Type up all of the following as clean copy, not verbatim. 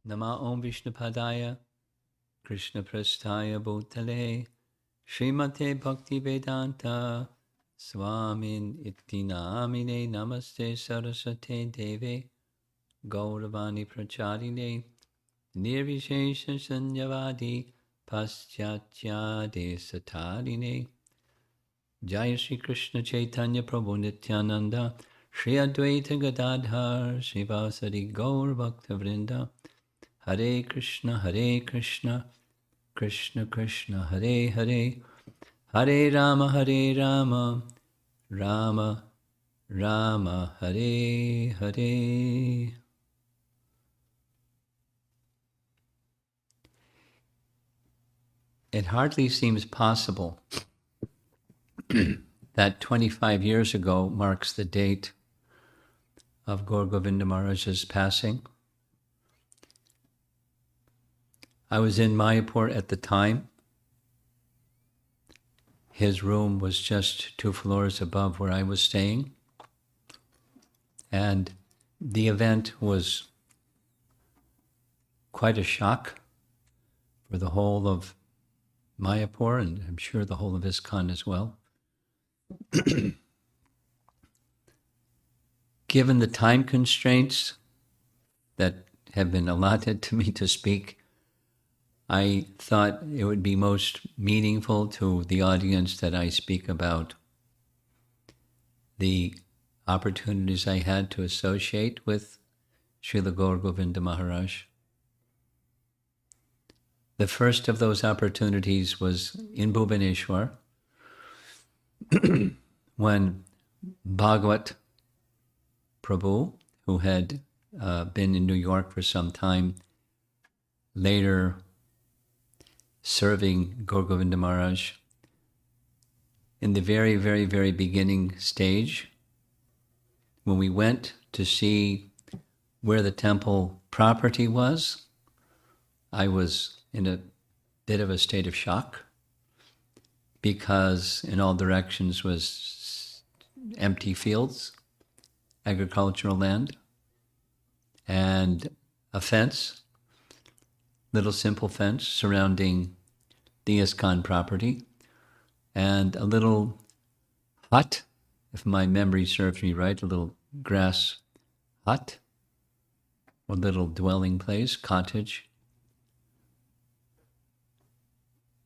Nama Om Vishnupadaya Krishna Prasthaya Bhutale Srimate Bhakti Vedanta Swamin Ittinamine Namaste Saraswate Deve Gauravani Pracharine Nirvishesha Sanyavadi Paschatya Desatarine Jaya Shri Krishna Chaitanya Prabhu Nityananda Shri Advaita Gadadhar Shivasari Gaur Bhakta Vrinda Hare Krishna Krishna Krishna Hare Hare Hare Rama Rama Rama Hare Hare. It hardly seems possible that 25 years ago marks the date of Gour Govinda Maharaja's passing. I was in Mayapur at the time. His room was just 2 floors above where I was staying. And the event was quite a shock for the whole of Mayapur, and I'm sure the whole of ISKCON as well. Given the time constraints that have been allotted to me to speak, I thought it would be most meaningful to the audience that I speak about the opportunities I had to associate with Srila Gour Govinda Maharaj. The first of those opportunities was in Bhubaneswar, when Bhagavat Prabhu, who had been in New York for some time, later serving Gour Govinda Maharaj, in the very, very, very beginning stage, when we went to see where the temple property was, I was in a bit of a state of shock, because in all directions was empty fields, agricultural land, and a fence, little simple fence surrounding the ISKCON property, and a little hut, if my memory serves me right, a little grass hut, or little dwelling place, cottage,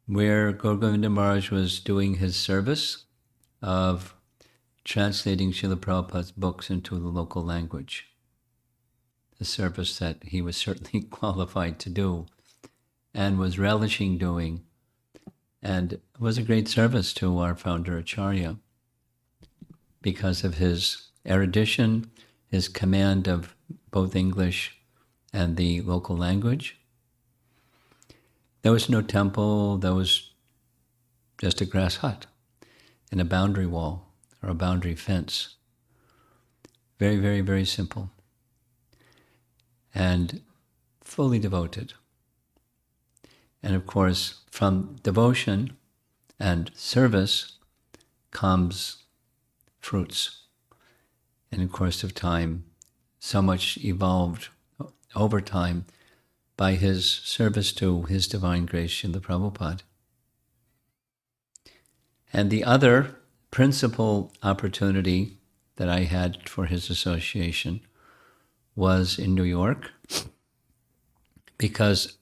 where Gour Govinda Maharaj was doing his service of translating Srila Prabhupada's books into the local language, a service that he was certainly qualified to do and was relishing doing, and was a great service to our founder Acharya because of his erudition, his command of both English and the local language. There was no temple, there was just a grass hut and a boundary wall or a boundary fence. Very, very, very simple. And fully devoted. And of course, from devotion and service comes fruits. And in the course of time, so much evolved over time by his service to His Divine Grace Srila Prabhupada. And the other principal opportunity that I had for his association was in New York, because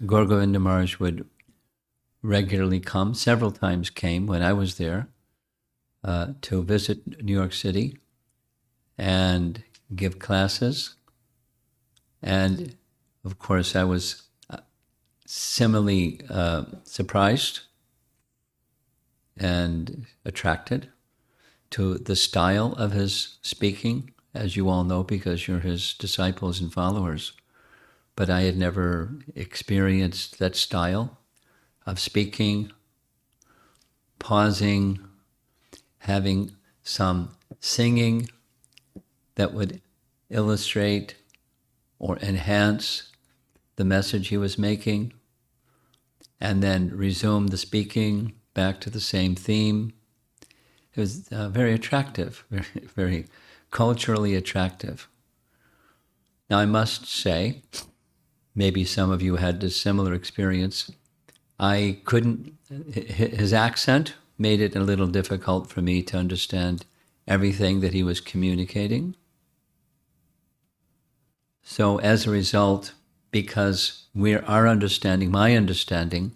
Gour Govinda Maharaj would regularly come, several times came when I was there, to visit New York City and give classes. And of course, I was similarly surprised and attracted to the style of his speaking, as you all know, because you're his disciples and followers. But I had never experienced that style of speaking, pausing, having some singing that would illustrate or enhance the message he was making, and then resume the speaking back to the same theme. It was very attractive, very, very culturally attractive. Now I must say, maybe some of you had a similar experience. I couldn't, his accent made it a little difficult for me to understand everything that he was communicating. So as a result, because our understanding, my understanding,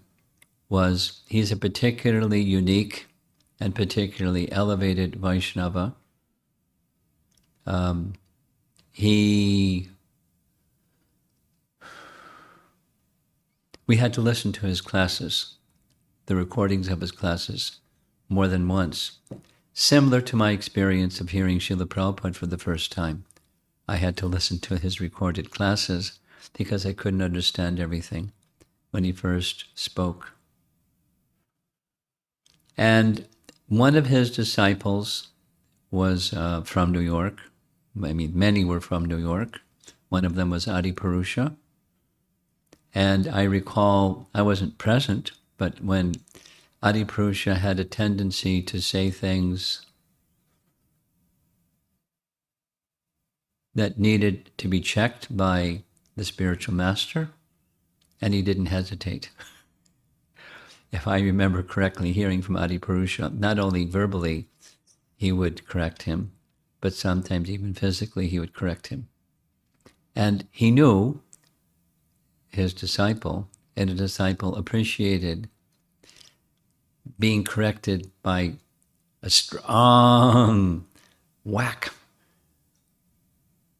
was he's a particularly unique and particularly elevated Vaishnava. We had to listen to his classes, the recordings of his classes, more than once. Similar to my experience of hearing Srila Prabhupada for the first time. I had to listen to his recorded classes because I couldn't understand everything when he first spoke. And one of his disciples was from New York. I mean, many were from New York. One of them was Adi Purusha. And I recall, I wasn't present, but when Adi Purusha had a tendency to say things that needed to be checked by the spiritual master, and he didn't hesitate. If I remember correctly, hearing from Adi Purusha, not only verbally he would correct him, but sometimes even physically he would correct him. And he knew his disciple, and the disciple appreciated being corrected by a strong whack,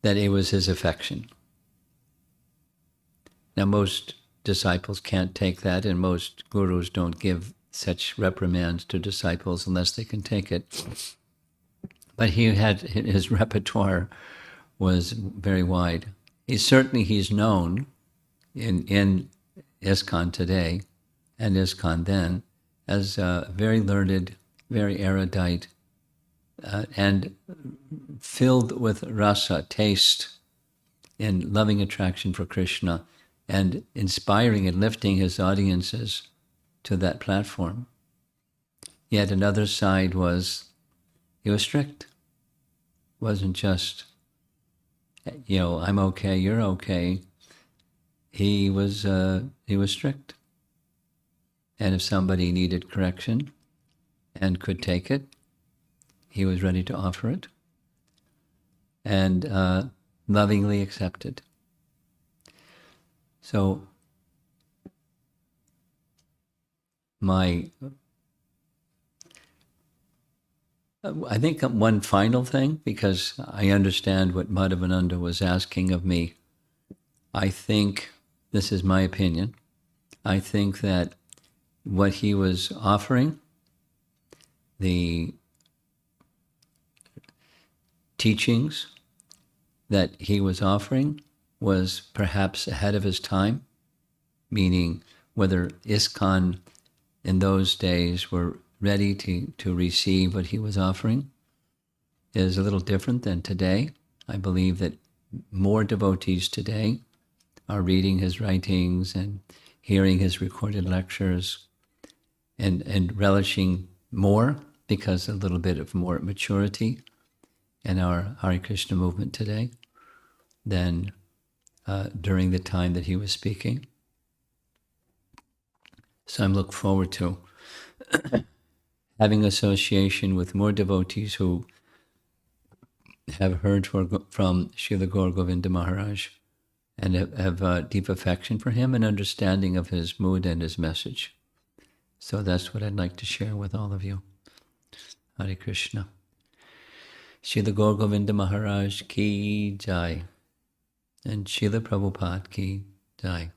that it was his affection. Now, most disciples can't take that, and most gurus don't give such reprimands to disciples unless they can take it. But his repertoire was very wide. He's known in ISKCON today and ISKCON then as very learned, very erudite, and filled with rasa, taste, and loving attraction for Krishna, and inspiring and lifting his audiences to that platform. Yet another side was, he was strict. It wasn't just, I'm okay, you're okay. He was strict. And if somebody needed correction and could take it, he was ready to offer it and lovingly accept it. So I think one final thing, because I understand what Madhavananda was asking of me. I think, this is my opinion, I think that what he was offering, the teachings that he was offering, was perhaps ahead of his time, meaning whether ISKCON in those days were ready to receive what he was offering is a little different than today. I believe that more devotees today are reading his writings and hearing his recorded lectures and relishing more because a little bit of more maturity in our Hare Krishna movement today than during the time that he was speaking. So I'm looking forward to having association with more devotees who have heard from Srila Gour Govinda Maharaj and have deep affection for him and understanding of his mood and his message. So that's what I'd like to share with all of you. Hare Krishna. Srila Gour Govinda Maharaj ki jai. And Srila Prabhupada ki jai.